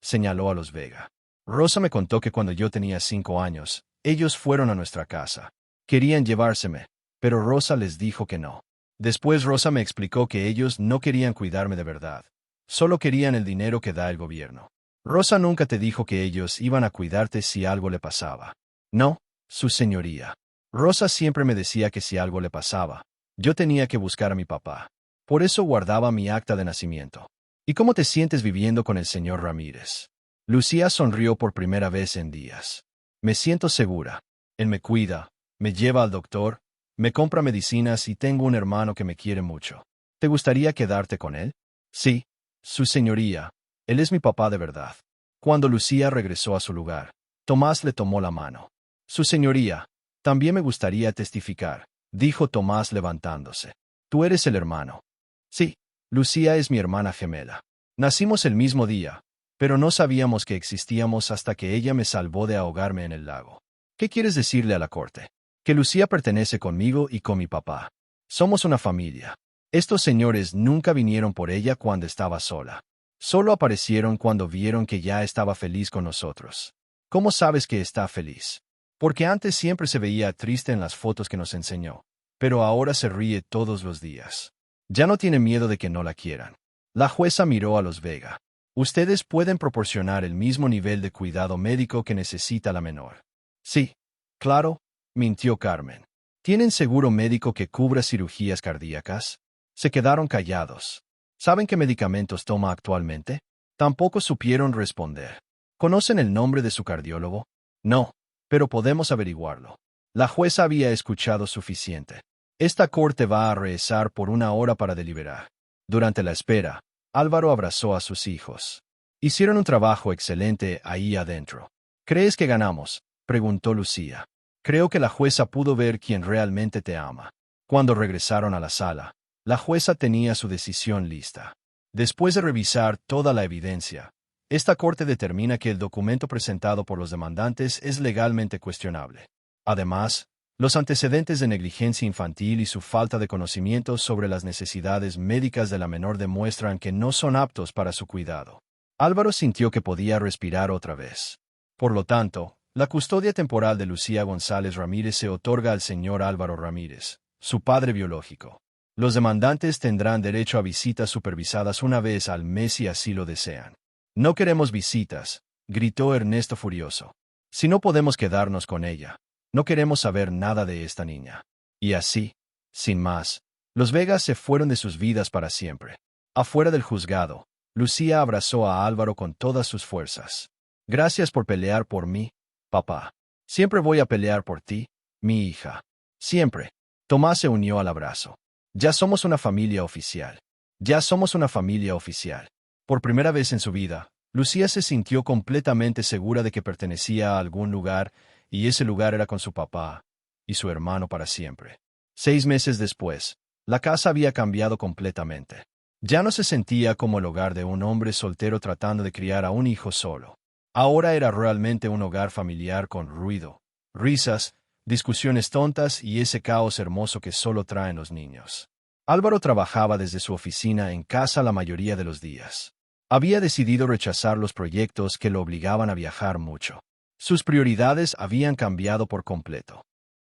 señaló a los Vega. Rosa me contó que cuando yo tenía 5 años, ellos fueron a nuestra casa. Querían llevárseme, pero Rosa les dijo que no. Después Rosa me explicó que ellos no querían cuidarme de verdad. Solo querían el dinero que da el gobierno. Rosa nunca te dijo que ellos iban a cuidarte si algo le pasaba. No, su señoría. Rosa siempre me decía que si algo le pasaba, yo tenía que buscar a mi papá. Por eso guardaba mi acta de nacimiento. ¿Y cómo te sientes viviendo con el señor Ramírez? Lucía sonrió por primera vez en días. Me siento segura. Él me cuida, me lleva al doctor, me compra medicinas y tengo un hermano que me quiere mucho. ¿Te gustaría quedarte con él? Sí, su señoría. Él es mi papá de verdad. Cuando Lucía regresó a su lugar, Tomás le tomó la mano. Su señoría, también me gustaría testificar, dijo Tomás levantándose. Tú eres el hermano. Sí, Lucía es mi hermana gemela. Nacimos el mismo día, pero no sabíamos que existíamos hasta que ella me salvó de ahogarme en el lago. ¿Qué quieres decirle a la corte? Que Lucía pertenece conmigo y con mi papá. Somos una familia. Estos señores nunca vinieron por ella cuando estaba sola. Solo aparecieron cuando vieron que ya estaba feliz con nosotros. ¿Cómo sabes que está feliz? Porque antes siempre se veía triste en las fotos que nos enseñó, pero ahora se ríe todos los días. Ya no tiene miedo de que no la quieran. La jueza miró a los Vega. Ustedes pueden proporcionar el mismo nivel de cuidado médico que necesita la menor. Sí, claro, mintió Carmen. ¿Tienen seguro médico que cubra cirugías cardíacas? Se quedaron callados. ¿Saben qué medicamentos toma actualmente? Tampoco supieron responder. ¿Conocen el nombre de su cardiólogo? No, pero podemos averiguarlo. La jueza había escuchado suficiente. Esta corte va a rezar por 1 hora para deliberar. Durante la espera, Álvaro abrazó a sus hijos. Hicieron un trabajo excelente ahí adentro. ¿Crees que ganamos?, preguntó Lucía. Creo que la jueza pudo ver quién realmente te ama. Cuando regresaron a la sala, la jueza tenía su decisión lista. Después de revisar toda la evidencia, esta corte determina que el documento presentado por los demandantes es legalmente cuestionable. Además, los antecedentes de negligencia infantil y su falta de conocimiento sobre las necesidades médicas de la menor demuestran que no son aptos para su cuidado. Álvaro sintió que podía respirar otra vez. Por lo tanto, la custodia temporal de Lucía González Ramírez se otorga al señor Álvaro Ramírez, su padre biológico. Los demandantes tendrán derecho a visitas supervisadas 1 vez al mes si así lo desean. No queremos visitas, gritó Ernesto furioso. Si no podemos quedarnos con ella, no queremos saber nada de esta niña. Y así, sin más, los Vegas se fueron de sus vidas para siempre. Afuera del juzgado, Lucía abrazó a Álvaro con todas sus fuerzas. Gracias por pelear por mí, papá. Siempre voy a pelear por ti, mi hija. Siempre. Tomás se unió al abrazo. Ya somos una familia oficial. Ya somos una familia oficial. Por primera vez en su vida, Lucía se sintió completamente segura de que pertenecía a algún lugar, y ese lugar era con su papá y su hermano para siempre. 6 meses después, la casa había cambiado completamente. Ya no se sentía como el hogar de un hombre soltero tratando de criar a un hijo solo. Ahora era realmente un hogar familiar con ruido, risas, discusiones tontas y ese caos hermoso que solo traen los niños. Álvaro trabajaba desde su oficina en casa la mayoría de los días. Había decidido rechazar los proyectos que lo obligaban a viajar mucho. Sus prioridades habían cambiado por completo.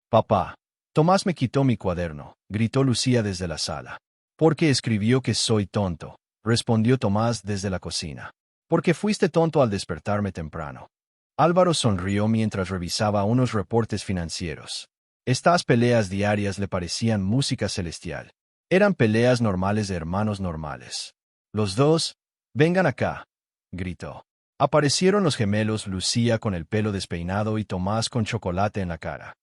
Papá, Tomás me quitó mi cuaderno, gritó Lucía desde la sala. Porque escribió que soy tonto, respondió Tomás desde la cocina. Porque fuiste tonto al despertarme temprano. Álvaro sonrió mientras revisaba unos reportes financieros. Estas peleas diarias le parecían música celestial. Eran peleas normales de hermanos normales. Los dos, vengan acá, gritó. Aparecieron los gemelos, Lucía con el pelo despeinado y Tomás con chocolate en la cara.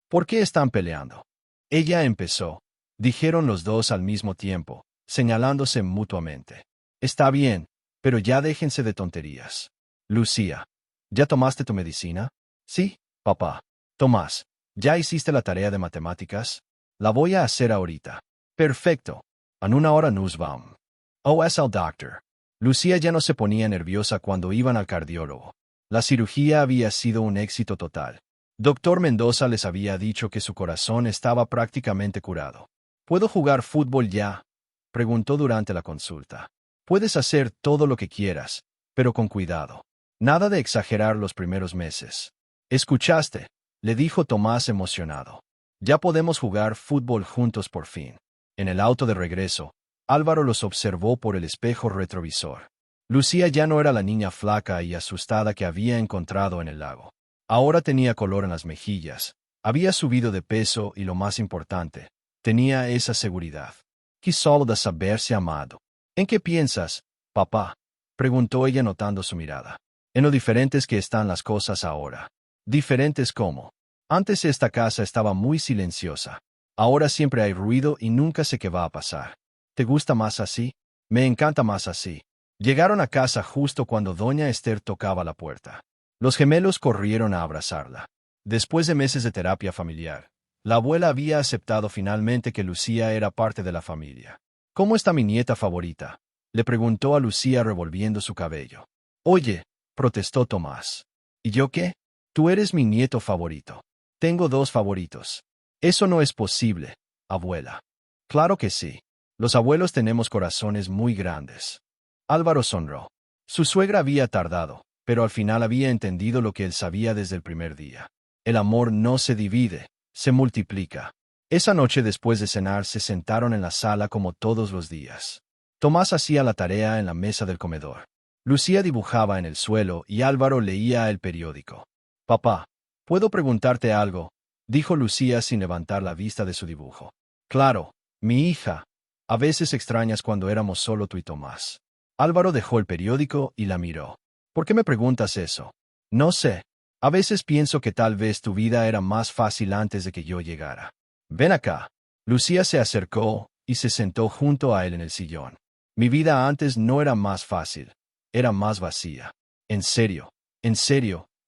¿Por qué están peleando? Ella empezó. Dijeron los dos al mismo tiempo, señalándose mutuamente. Está bien, pero ya déjense de tonterías. Lucía, ¿ya tomaste tu medicina? Sí, papá. Tomás, ¿ya hiciste la tarea de matemáticas? La voy a hacer ahorita. Perfecto. En una hora nos vamos. Oh, es el doctor. Lucía ya no se ponía nerviosa cuando iban al cardiólogo. La cirugía había sido un éxito total. Doctor Mendoza les había dicho que su corazón estaba prácticamente curado. ¿Puedo jugar fútbol ya? Preguntó durante la consulta. Puedes hacer todo lo que quieras, pero con cuidado. Nada de exagerar los primeros meses. ¿Escuchaste? Le dijo Tomás emocionado. Ya podemos jugar fútbol juntos por fin. En el auto de regreso, Álvaro los observó por el espejo retrovisor. Lucía ya no era la niña flaca y asustada que había encontrado en el lago. Ahora tenía color en las mejillas, había subido de peso y lo más importante, tenía esa seguridad. Quiso de saberse amado. ¿En qué piensas, papá? Preguntó ella notando su mirada. En lo diferentes que están las cosas ahora. Diferentes como. Antes esta casa estaba muy silenciosa. Ahora siempre hay ruido y nunca sé qué va a pasar. ¿Te gusta más así? Me encanta más así. Llegaron a casa justo cuando doña Esther tocaba la puerta. Los gemelos corrieron a abrazarla. Después de meses de terapia familiar, la abuela había aceptado finalmente que Lucía era parte de la familia. ¿Cómo está mi nieta favorita? Le preguntó a Lucía revolviendo su cabello. Oye, protestó Tomás. ¿Y yo qué? Tú eres mi nieto favorito. Tengo dos favoritos. Eso no es posible, abuela. Claro que sí. Los abuelos tenemos corazones muy grandes. Álvaro sonrió. Su suegra había tardado, pero al final había entendido lo que él sabía desde el primer día. El amor no se divide, se multiplica. Esa noche después de cenar se sentaron en la sala como todos los días. Tomás hacía la tarea en la mesa del comedor. Lucía dibujaba en el suelo y Álvaro leía el periódico. Papá, ¿puedo preguntarte algo? Dijo Lucía sin levantar la vista de su dibujo. Claro, mi hija. A veces extrañas cuando éramos solo tú y Tomás. Álvaro dejó el periódico y la miró. ¿Por qué me preguntas eso? No sé. A veces pienso que tal vez tu vida era más fácil antes de que yo llegara. Ven acá. Lucía se acercó y se sentó junto a él en el sillón. Mi vida antes no era más fácil. Era más vacía. En serio,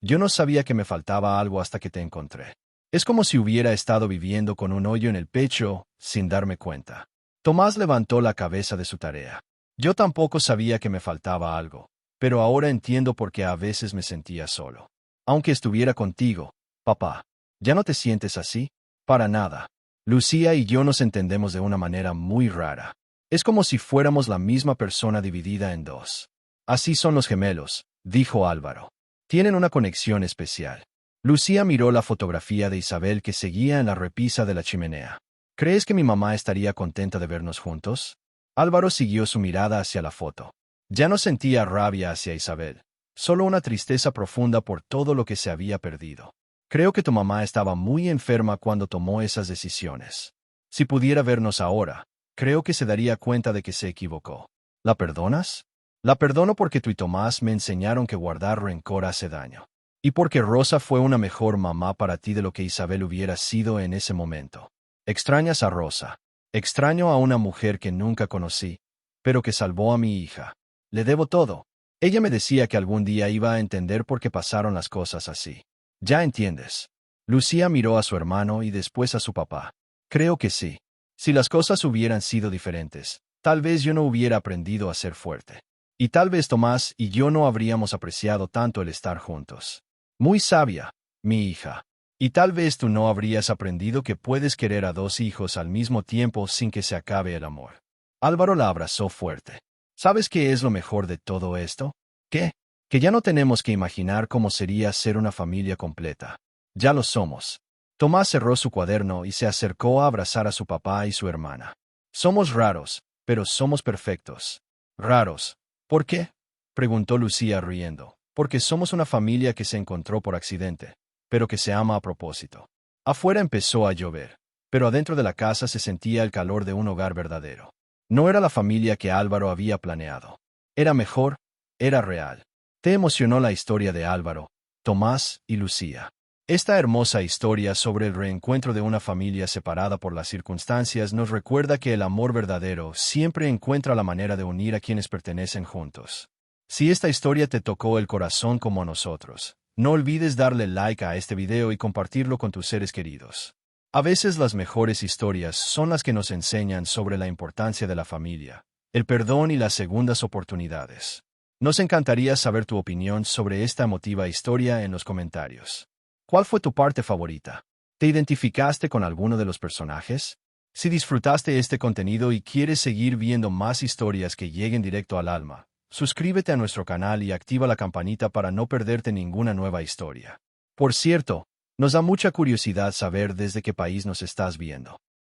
yo no sabía que me faltaba algo hasta que te encontré. Es como si hubiera estado viviendo con un hoyo en el pecho, sin darme cuenta. Tomás levantó la cabeza de su tarea. Yo tampoco sabía que me faltaba algo, pero ahora entiendo por qué a veces me sentía solo. Aunque estuviera contigo, papá, ¿ya no te sientes así? Para nada. Lucía y yo nos entendemos de una manera muy rara. Es como si fuéramos la misma persona dividida en dos. Así son los gemelos, dijo Álvaro. Tienen una conexión especial. Lucía miró la fotografía de Isabel que seguía en la repisa de la chimenea. ¿Crees que mi mamá estaría contenta de vernos juntos? Álvaro siguió su mirada hacia la foto. Ya no sentía rabia hacia Isabel, solo una tristeza profunda por todo lo que se había perdido. Creo que tu mamá estaba muy enferma cuando tomó esas decisiones. Si pudiera vernos ahora, creo que se daría cuenta de que se equivocó. ¿La perdonas? La perdono porque tú y Tomás me enseñaron que guardar rencor hace daño. Y porque Rosa fue una mejor mamá para ti de lo que Isabel hubiera sido en ese momento. Extrañas a Rosa. Extraño a una mujer que nunca conocí, pero que salvó a mi hija. Le debo todo. Ella me decía que algún día iba a entender por qué pasaron las cosas así. Ya entiendes. Lucía miró a su hermano y después a su papá. Creo que sí. Si las cosas hubieran sido diferentes, tal vez yo no hubiera aprendido a ser fuerte. Y tal vez Tomás y yo no habríamos apreciado tanto el estar juntos. Muy sabia, mi hija. Y tal vez tú no habrías aprendido que puedes querer a dos hijos al mismo tiempo sin que se acabe el amor. Álvaro la abrazó fuerte. ¿Sabes qué es lo mejor de todo esto? ¿Qué? Que ya no tenemos que imaginar cómo sería ser una familia completa. Ya lo somos. Tomás cerró su cuaderno y se acercó a abrazar a su papá y su hermana. Somos raros, pero somos perfectos. ¿Raros? ¿Por qué? Preguntó Lucía riendo. Porque somos una familia que se encontró por accidente, pero que se ama a propósito. Afuera empezó a llover, pero adentro de la casa se sentía el calor de un hogar verdadero. No era la familia que Álvaro había planeado. Era mejor, era real. Te emocionó la historia de Álvaro, Tomás y Lucía. Esta hermosa historia sobre el reencuentro de una familia separada por las circunstancias nos recuerda que el amor verdadero siempre encuentra la manera de unir a quienes pertenecen juntos. Si esta historia te tocó el corazón como a nosotros, no olvides darle like a este video y compartirlo con tus seres queridos. A veces las mejores historias son las que nos enseñan sobre la importancia de la familia, el perdón y las segundas oportunidades. Nos encantaría saber tu opinión sobre esta emotiva historia en los comentarios. ¿Cuál fue tu parte favorita? ¿Te identificaste con alguno de los personajes? Si disfrutaste este contenido y quieres seguir viendo más historias que lleguen directo al alma, suscríbete a nuestro canal y activa la campanita para no perderte ninguna nueva historia. Por cierto, nos da mucha curiosidad saber desde qué país nos estás viendo.